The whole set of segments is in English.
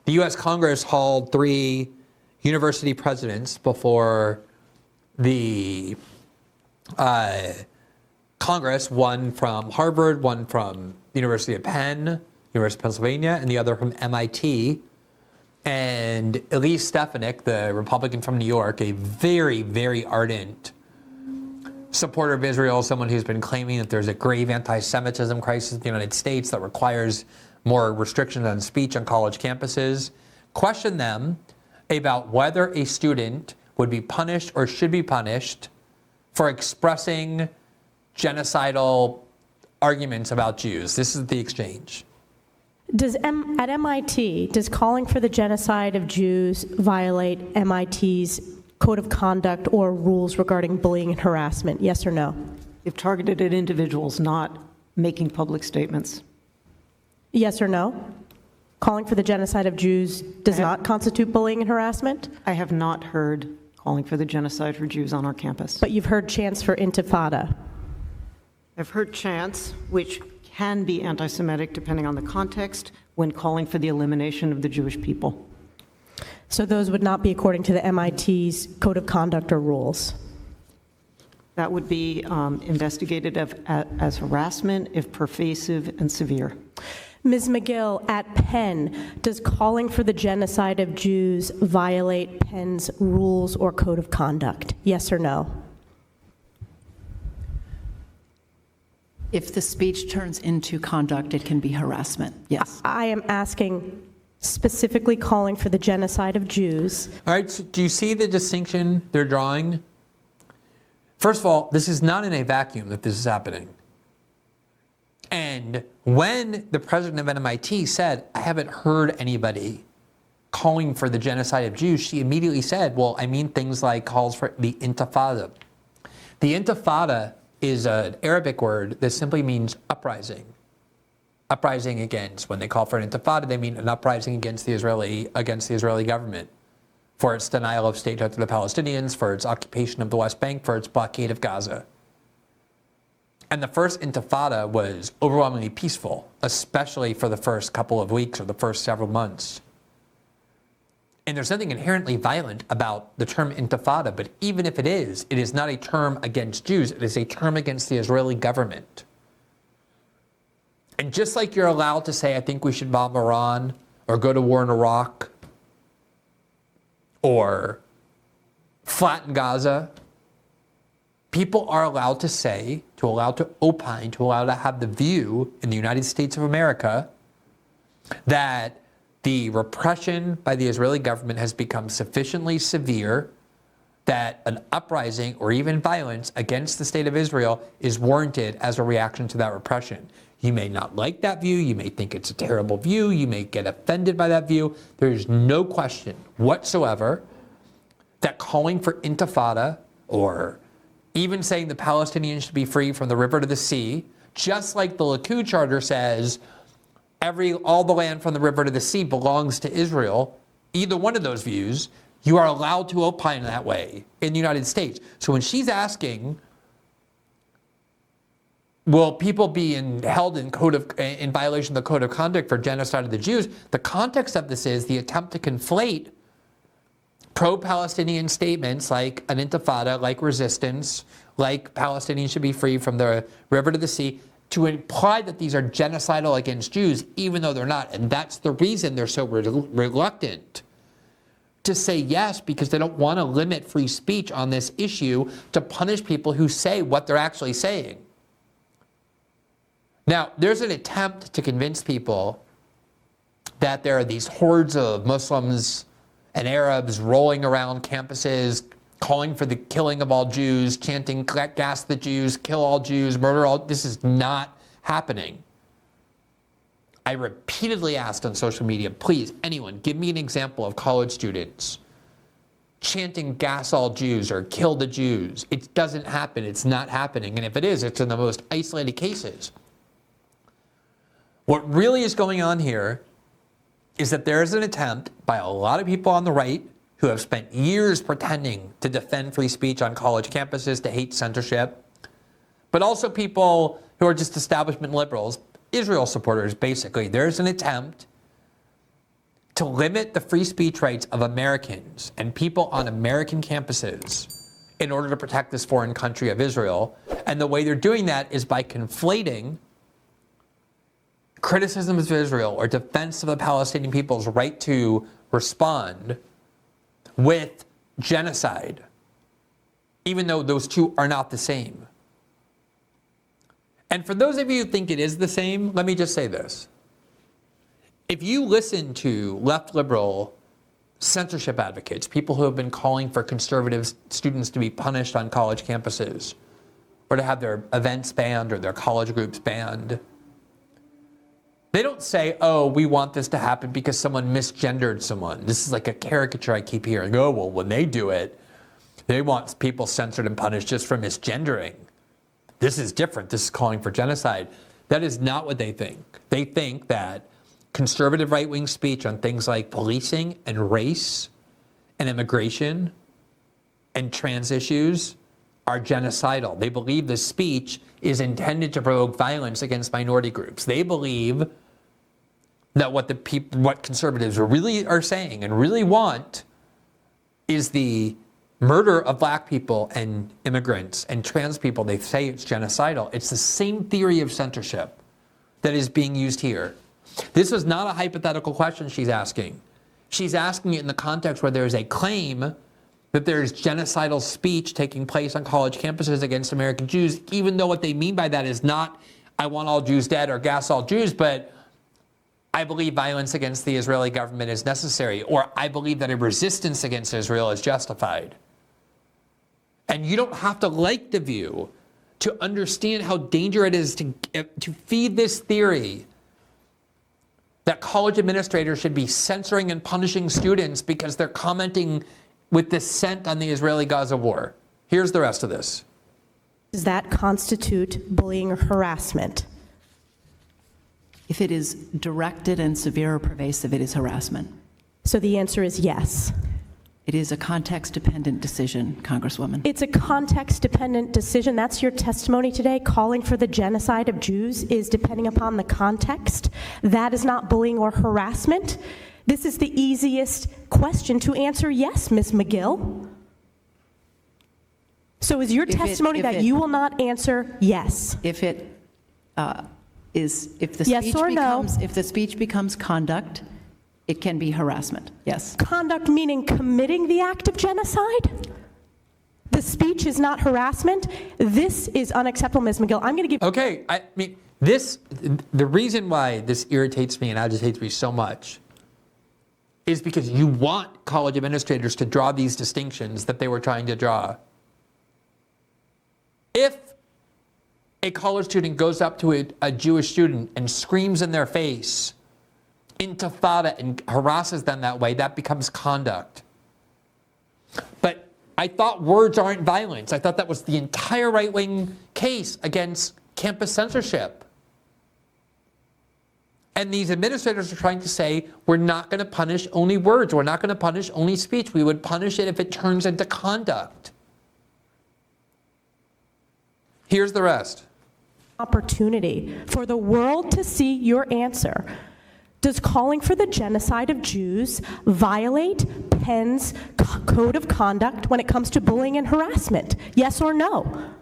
The U.S. Congress hauled 3 university presidents before the Congress, one from Harvard, one from the University of Penn, University of Pennsylvania, and the other from MIT. And Elise Stefanik, the Republican from New York, a very, very ardent supporter of Israel, someone who's been claiming that there's a grave anti-Semitism crisis in the United States that requires more restrictions on speech on college campuses, questioned them about whether a student would be punished or should be punished for expressing genocidal arguments about Jews. This is the exchange. At MIT, does calling for the genocide of Jews violate MIT's code of conduct or rules regarding bullying and harassment? Yes or no? If targeted at individuals, not making public statements. Yes or no? Calling for the genocide of Jews does not constitute bullying and harassment? I have not heard calling for the genocide for Jews on our campus. But you've heard chants for intifada. I've heard chants, which can be anti-Semitic depending on the context, when calling for the elimination of the Jewish people. So those would not be according to the MIT's code of conduct or rules? That would be investigated as harassment if pervasive and severe. Ms. McGill, at Penn, does calling for the genocide of Jews violate Penn's rules or code of conduct? Yes or no? If the speech turns into conduct, it can be harassment, yes. I am asking specifically calling for the genocide of Jews. All right, so do you see the distinction they're drawing? First of all, this is not in a vacuum that this is happening. And when the president of MIT said, I haven't heard anybody calling for the genocide of Jews, she immediately said, well, I mean things like calls for the intifada. The intifada is an Arabic word that simply means uprising. Uprising against. When they call for an intifada, they mean an uprising against the Israeli government for its denial of statehood to the Palestinians, for its occupation of the West Bank, for its blockade of Gaza. And the first intifada was overwhelmingly peaceful, especially for the first couple of weeks or the first several months. And there's nothing inherently violent about the term intifada, but even if it is not a term against Jews, it is a term against the Israeli government. And just like you're allowed to say, I think we should bomb Iran, or go to war in Iraq, or flatten Gaza, people are allowed to say, allowed to opine, allowed to have the view in the United States of America that the repression by the Israeli government has become sufficiently severe that an uprising or even violence against the state of Israel is warranted as a reaction to that repression. You may not like that view. You may think it's a terrible view. You may get offended by that view. There's no question whatsoever that calling for intifada or even saying the Palestinians should be free from the river to the sea, just like the Likud charter says, all the land from the river to the sea belongs to Israel, either one of those views, you are allowed to opine that way in the United States. So when she's asking, will people be held in violation of the code of conduct for genocide of the Jews, the context of this is the attempt to conflate pro-Palestinian statements like an intifada, like resistance, like Palestinians should be free from the river to the sea, to imply that these are genocidal against Jews, even though they're not. And that's the reason they're so reluctant to say yes, because they don't want to limit free speech on this issue to punish people who say what they're actually saying. Now, there's an attempt to convince people that there are these hordes of Muslims and Arabs rolling around campuses, calling for the killing of all Jews, chanting, gas the Jews, kill all Jews, murder all. This is not happening. I repeatedly asked on social media, please, anyone, give me an example of college students chanting gas all Jews or kill the Jews. It doesn't happen. It's not happening. And if it is, it's in the most isolated cases. What really is going on here is that there is an attempt by a lot of people on the right who have spent years pretending to defend free speech on college campuses, to hate censorship, but also people who are just establishment liberals, Israel supporters, basically. There's an attempt to limit the free speech rights of Americans and people on American campuses in order to protect this foreign country of Israel. And the way they're doing that is by conflating criticisms of Israel or defense of the Palestinian people's right to respond with genocide, even though those two are not the same. And for those of you who think it is the same, let me just say this. If you listen to left liberal censorship advocates, people who have been calling for conservative students to be punished on college campuses or to have their events banned or their college groups banned, they don't say, oh, we want this to happen because someone misgendered someone. This is like a caricature I keep hearing. Oh, well, when they do it, they want people censored and punished just for misgendering. This is different. This is calling for genocide. That is not what they think. They think that conservative right-wing speech on things like policing and race and immigration and trans issues are genocidal. They believe the speech is intended to provoke violence against minority groups. They believe that what conservatives really are saying and really want is the murder of black people and immigrants and trans people. They say it's genocidal. It's the same theory of censorship that is being used here. This is not a hypothetical question she's asking. She's asking it in the context where there is a claim that there is genocidal speech taking place on college campuses against American Jews, even though what they mean by that is not, I want all Jews dead or gas all Jews, but I believe violence against the Israeli government is necessary, or I believe that a resistance against Israel is justified. And you don't have to like the view to understand how dangerous it is to feed this theory that college administrators should be censoring and punishing students because they're commenting with dissent on the Israeli-Gaza war. Here's the rest of this. Does that constitute bullying or harassment? If it is directed and severe or pervasive, it is harassment. So the answer is yes. It is a context-dependent decision, Congresswoman. It's a context-dependent decision. That's your testimony today. Calling for the genocide of Jews is depending upon the context. That is not bullying or harassment. This is the easiest question to answer yes, Ms. McGill. So is your testimony that you will not answer yes? If it is, if the Yes speech or no? becomes, if the speech becomes conduct, it can be harassment. Yes. Conduct meaning committing the act of genocide? The speech is not harassment? This is unacceptable, Ms. McGill. I'm going to give... Okay, I mean, the reason why this irritates me and agitates me so much is because you want college administrators to draw these distinctions that they were trying to draw. If a college student goes up to a Jewish student and screams in their face, intifada, and harasses them that way, that becomes conduct. But I thought words aren't violence. I thought that was the entire right-wing case against campus censorship. And these administrators are trying to say, we're not going to punish only words. We're not going to punish only speech. We would punish it if it turns into conduct. Here's the rest. Opportunity for the world to see your answer. Does calling for the genocide of Jews violate Penn's code of conduct when it comes to bullying and harassment? Yes or no?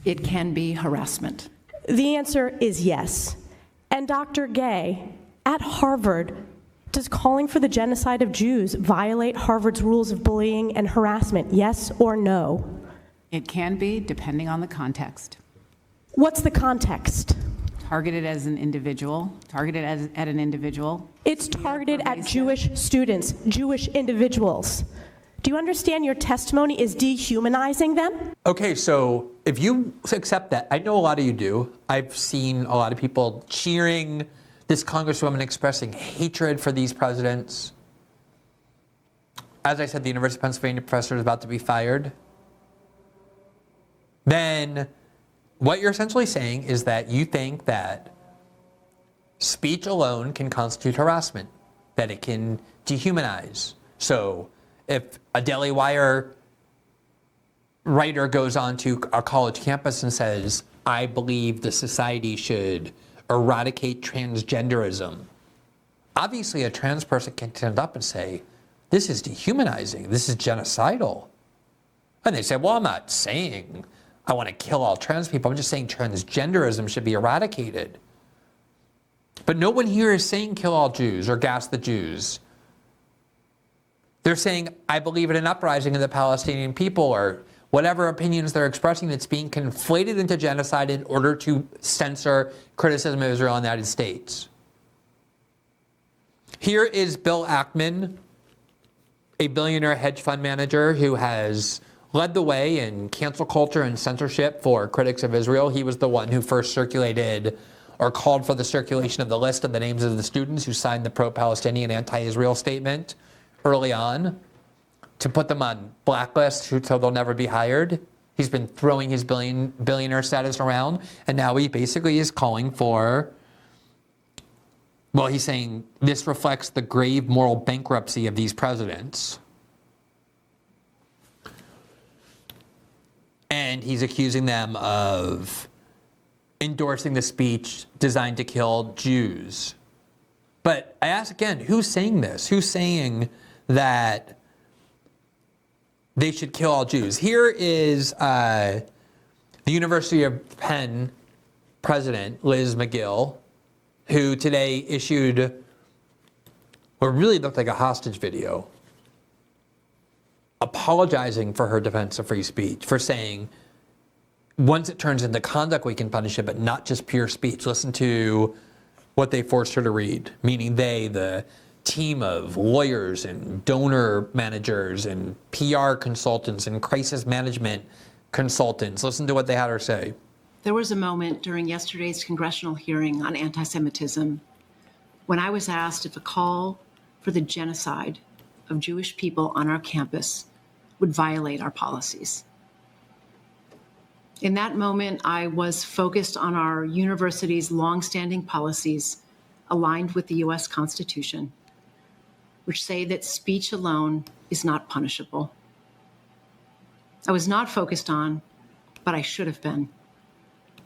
It can be harassment. The answer is yes. And Dr. Gay, at Harvard, does calling for the genocide of Jews violate Harvard's rules of bullying and harassment? Yes or no? It can be, depending on the context. What's the context? Targeted as an individual, targeted at an individual. It's targeted at Jewish students, Jewish individuals. Do you understand your testimony is dehumanizing them? Okay, so if you accept that, I know a lot of you do. I've seen a lot of people cheering this congresswoman expressing hatred for these presidents. As I said, the University of Pennsylvania professor is about to be fired. Then what you're essentially saying is that you think that speech alone can constitute harassment, that it can dehumanize. So if a Daily Wire writer goes onto a college campus and says, I believe the society should eradicate transgenderism, obviously a trans person can stand up and say, this is dehumanizing, this is genocidal. And they say, well, I'm not saying I want to kill all trans people, I'm just saying transgenderism should be eradicated. But no one here is saying kill all Jews or gas the Jews. They're saying, I believe in an uprising of the Palestinian people, or whatever opinions they're expressing that's being conflated into genocide in order to censor criticism of Israel in the United States. Here is Bill Ackman, a billionaire hedge fund manager who has led the way in cancel culture and censorship for critics of Israel. He was the one who first circulated or called for the circulation of the list of the names of the students who signed the pro-Palestinian anti-Israel statement early on to put them on blacklists so they'll never be hired. He's been throwing his billionaire status around, and now he basically is calling for, well, he's saying this reflects the grave moral bankruptcy of these presidents. And he's accusing them of endorsing the speech designed to kill Jews. But I ask again, who's saying this? Who's saying that they should kill all Jews? Here is the University of Penn president, Liz McGill, who today issued what really looked like a hostage video, apologizing for her defense of free speech, for saying, once it turns into conduct, we can punish it, but not just pure speech. Listen to what they forced her to read, meaning they, the team of lawyers and donor managers and PR consultants and crisis management consultants. Listen to what they had her say. There was a moment during yesterday's congressional hearing on anti-Semitism when I was asked if a call for the genocide of Jewish people on our campus would violate our policies. In that moment, I was focused on our university's longstanding policies aligned with the U.S. Constitution, which say that speech alone is not punishable. I was not focused on, but I should have been,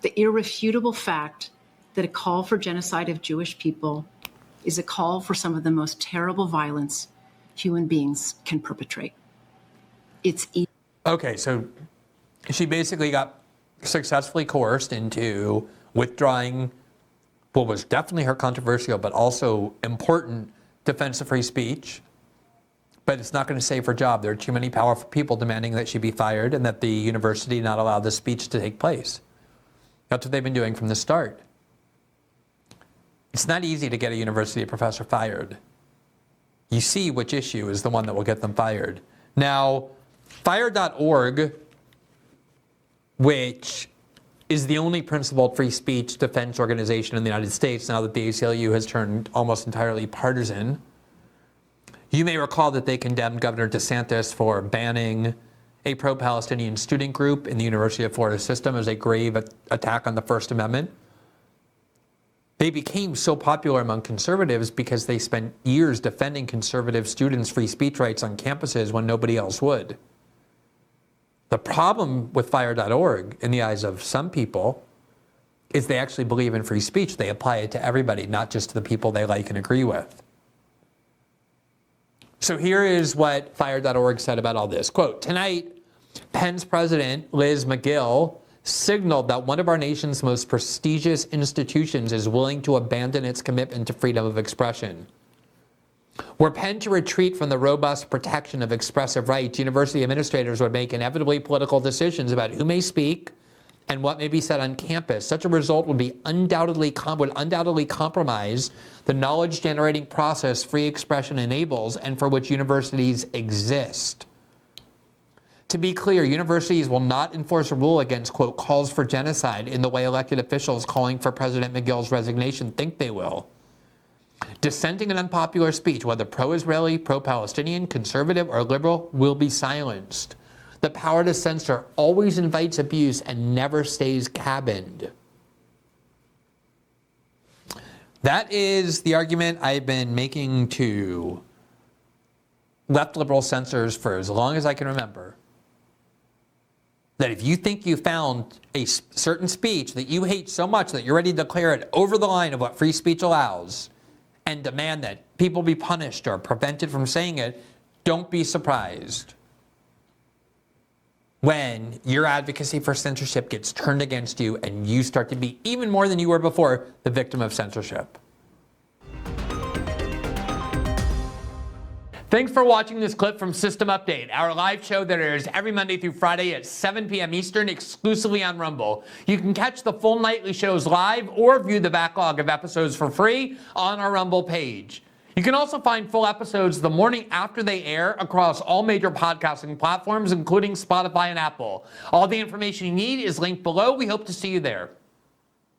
the irrefutable fact that a call for genocide of Jewish people is a call for some of the most terrible violence human beings can perpetrate. It's easy. Okay, so she basically got successfully coerced into withdrawing what was definitely her controversial but also important defense of free speech. But it's not going to save her job. There are too many powerful people demanding that she be fired and that the university not allow this speech to take place. That's what they've been doing from the start. It's not easy to get a university professor fired. You see which issue is the one that will get them fired. Now, fire.org, which is the only principled free speech defense organization in the United States now that the ACLU has turned almost entirely partisan. You may recall that they condemned Governor DeSantis for banning a pro-Palestinian student group in the University of Florida system as a grave attack on the First Amendment. They became so popular among conservatives because they spent years defending conservative students' free speech rights on campuses when nobody else would. The problem with fire.org, in the eyes of some people, is they actually believe in free speech. They apply it to everybody, not just to the people they like and agree with. So here is what fire.org said about all this. Quote, tonight, Penn's president, Liz McGill, signaled that one of our nation's most prestigious institutions is willing to abandon its commitment to freedom of expression. Were Penn to retreat from the robust protection of expressive rights, university administrators would make inevitably political decisions about who may speak and what may be said on campus. Such a result would undoubtedly compromise the knowledge-generating process free expression enables and for which universities exist. To be clear, universities will not enforce a rule against, quote, calls for genocide in the way elected officials calling for President McGill's resignation think they will. Dissenting and unpopular speech, whether pro-Israeli, pro-Palestinian, conservative, or liberal, will be silenced. The power to censor always invites abuse and never stays cabined. That is the argument I've been making to left liberal censors for as long as I can remember. That if you think you found a certain speech that you hate so much that you're ready to declare it over the line of what free speech allows, and demand that people be punished or prevented from saying it, don't be surprised when your advocacy for censorship gets turned against you and you start to be, even more than you were before, the victim of censorship. Thanks for watching this clip from System Update, our live show that airs every Monday through Friday at 7 p.m. Eastern exclusively on Rumble. You can catch the full nightly shows live or view the backlog of episodes for free on our Rumble page. You can also find full episodes the morning after they air across all major podcasting platforms, including Spotify and Apple. All the information you need is linked below. We hope to see you there.